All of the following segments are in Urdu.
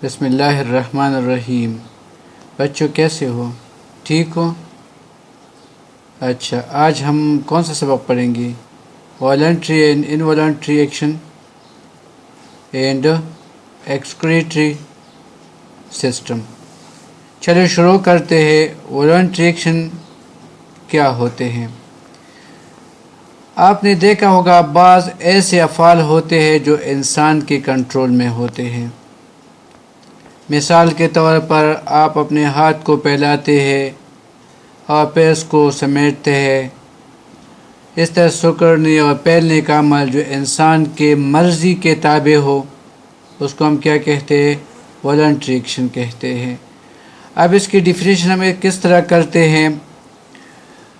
بسم اللہ الرحمن الرحیم۔ بچوں کیسے ہو؟ ٹھیک ہو؟ اچھا، آج ہم کون سا سبق پڑھیں گے؟ Voluntary and involuntary action and excretory system. چلو شروع کرتے ہیں۔ والنٹری ایکشن کیا ہوتے ہیں؟ آپ نے دیکھا ہوگا بعض ایسے افعال ہوتے ہیں جو انسان کے کنٹرول میں ہوتے ہیں۔ مثال کے طور پر آپ اپنے ہاتھ کو پھیلاتے ہیں اور پیرس کو سمیٹتے ہیں۔ اس طرح سکڑنے اور پھیلنے کا عمل جو انسان کے مرضی کے تابع ہو اس کو ہم کیا کہتے ہیں؟ والنٹری ایکشن کہتے ہیں۔ اب اس کی ڈیفینیشن ہم کس طرح کرتے ہیں؟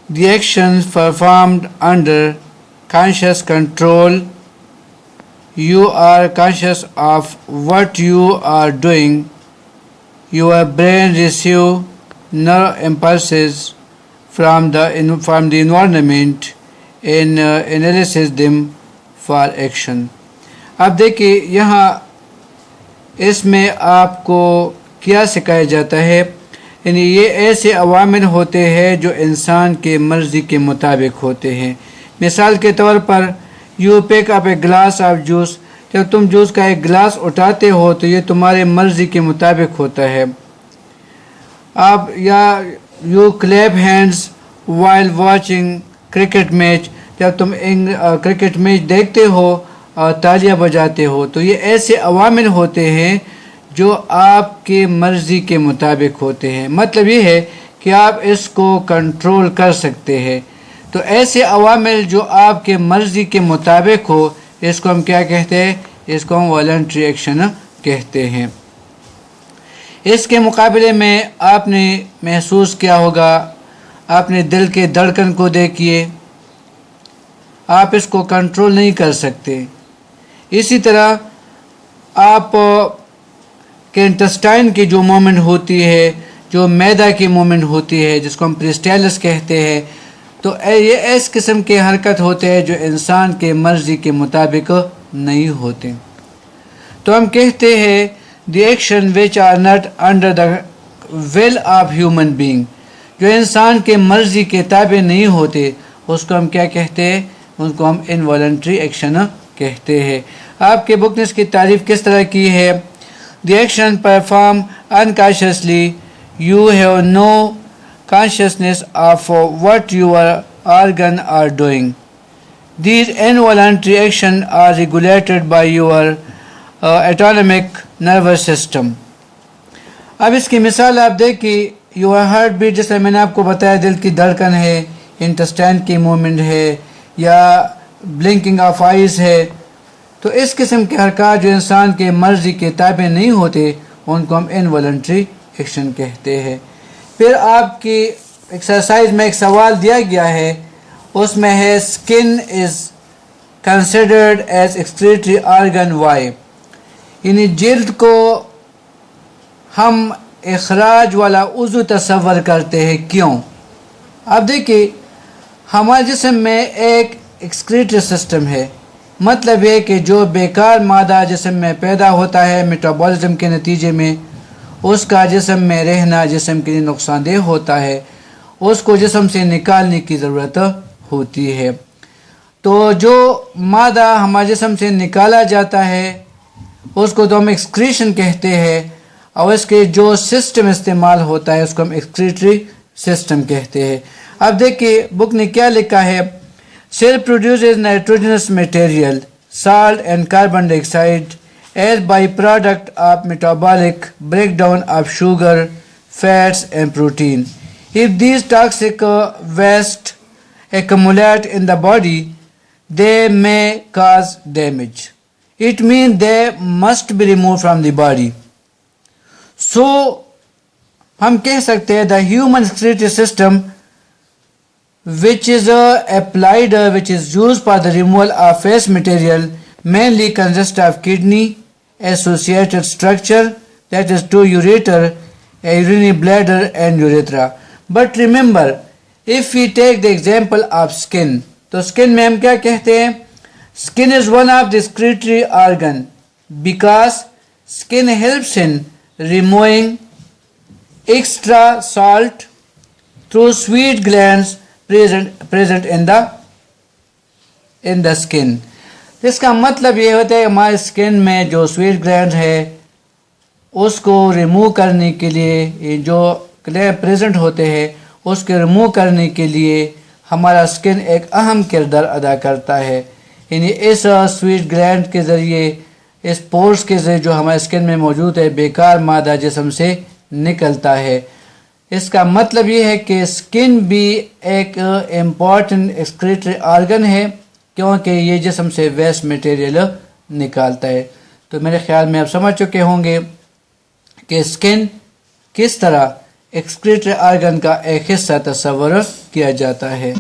The action performed under conscious control. You are conscious of what you are doing. Your brain receives nerve impulses from the environment and analyzes them for action. اب دیکھیے یہاں اس میں آپ کو کیا سکھایا جاتا ہے، یعنی یہ ایسے عوامل ہوتے ہیں جو انسان کے مرضی کے مطابق ہوتے ہیں۔ مثال کے طور پر you pick up a glass of juice, جب تم جوس کا ایک گلاس اٹھاتے ہو تو یہ تمہارے مرضی کے مطابق ہوتا ہے۔ آپ یا you clip hands while watching cricket match, جب تم کرکٹ میچ دیکھتے ہو اور تالیاں بجاتے ہو تو یہ ایسے عوامل ہوتے ہیں جو آپ کے مرضی کے مطابق ہوتے ہیں۔ مطلب یہ ہے کہ آپ اس کو کنٹرول کر سکتے ہیں۔ تو ایسے عوامل جو آپ کے مرضی کے مطابق ہو اس کو ہم کیا کہتے ہیں؟ اس کو ہم والنٹری ایکشن کہتے ہیں۔ اس کے مقابلے میں آپ نے محسوس کیا ہوگا، اپنے دل کے دھڑکن کو دیکھیے، آپ اس کو کنٹرول نہیں کر سکتے۔ اسی طرح آپ کے انٹسٹائن کی جو مومنٹ ہوتی ہے، جو معدہ کی مومنٹ ہوتی ہے جس کو ہم پریسٹیلس کہتے ہیں، تو یہ اس قسم کے حرکت ہوتے ہیں جو انسان کے مرضی کے مطابق نہیں ہوتے۔ تو ہم کہتے ہیں the action which are not under the will of human being, جو انسان کے مرضی کے تابع نہیں ہوتے اس کو ہم کیا کہتے ہیں؟ ان کو ہم انوالنٹری ایکشن کہتے ہیں۔ آپ کے بک نے اس کی تعریف کس طرح کی ہے؟ The action perform unconsciously, you have no consciousness of what your organ are doing. These involuntary actions are regulated by your autonomic nervous system. اب اس کی مثال آپ دیکھیں، your heart beat جیسے میں نے آپ کو بتایا دل کی دھڑکن ہے، انٹسٹائن کی مومنٹ ہے یا بلنکنگ آف آئیز ہے، تو اس قسم کے حرکات جو انسان کے مرضی کے تابع نہیں ہوتے ان کو ہم انوالنٹری ایکشن کہتے ہیں۔ پھر آپ کی ایکسرسائز میں ایک سوال دیا گیا ہے، اس میں ہے skin is considered as excretory organ why, یعنی جلد کو ہم اخراج والا عضو تصور کرتے ہیں، کیوں؟ اب دیکھیے ہمارے جسم میں ایک ایکسکریٹری سسٹم ہے، مطلب یہ کہ جو بیکار مادہ جسم میں پیدا ہوتا ہے میٹابولزم کے نتیجے میں، اس کا جسم میں رہنا جسم کے لیے نقصان دہ ہوتا ہے، اس کو جسم سے نکالنے کی ضرورت ہوتی ہے۔ تو جو مادہ ہمارے جسم سے نکالا جاتا ہے اس کو تو ہم ایکسکریشن کہتے ہیں، اور اس کے جو سسٹم استعمال ہوتا ہے اس کو ہم ایکسکریٹری سسٹم کہتے ہیں۔ اب دیکھیے بک نے کیا لکھا ہے، cell produces nitrogenous material salt and carbon ڈائی آکسائڈ as byproduct of metabolic breakdown of sugar, fats and protein. If these toxic waste accumulate in the body, they may cause damage. It means they must be removed from the body. So, ہم کہہ سکتے ہیں the human excretory system which is applied, which is used for the removal of waste material mainly consists of kidney associated structure, that is two ureter, a urinary bladder and urethra. But remember, if we take the example of skin, تو skin میں ہم کیا کہتے ہیں؟ Skin is one of the excretory organ because skin helps in removing extra salt through sweet glands present in the skin. اس کا مطلب یہ ہوتا ہے ہمارے اسکن میں جو سویٹ گلینڈ ہے اس کو ریموو کرنے کے لیے، جو گلینڈ پریزنٹ ہوتے ہیں اس کو ریموو کرنے کے لیے ہمارا اسکن ایک اہم کردار ادا کرتا ہے. یعنی اس سویٹ گلینڈ کے ذریعے، اس پورس کے ذریعے جو ہمارے اسکن میں موجود ہے بیکار مادہ جسم سے نکلتا ہے. اس کا مطلب یہ ہے کہ اسکن بھی ایک امپورٹنٹ ایکسکریٹری آرگن ہے کیونکہ یہ جسم سے ویسٹ مٹیریل نکالتا ہے. تو میرے خیال میں آپ سمجھ چکے ہوں گے کہ اسکن کس طرح ایکسکریٹری آرگن کا ایک حصہ تصور کیا جاتا ہے.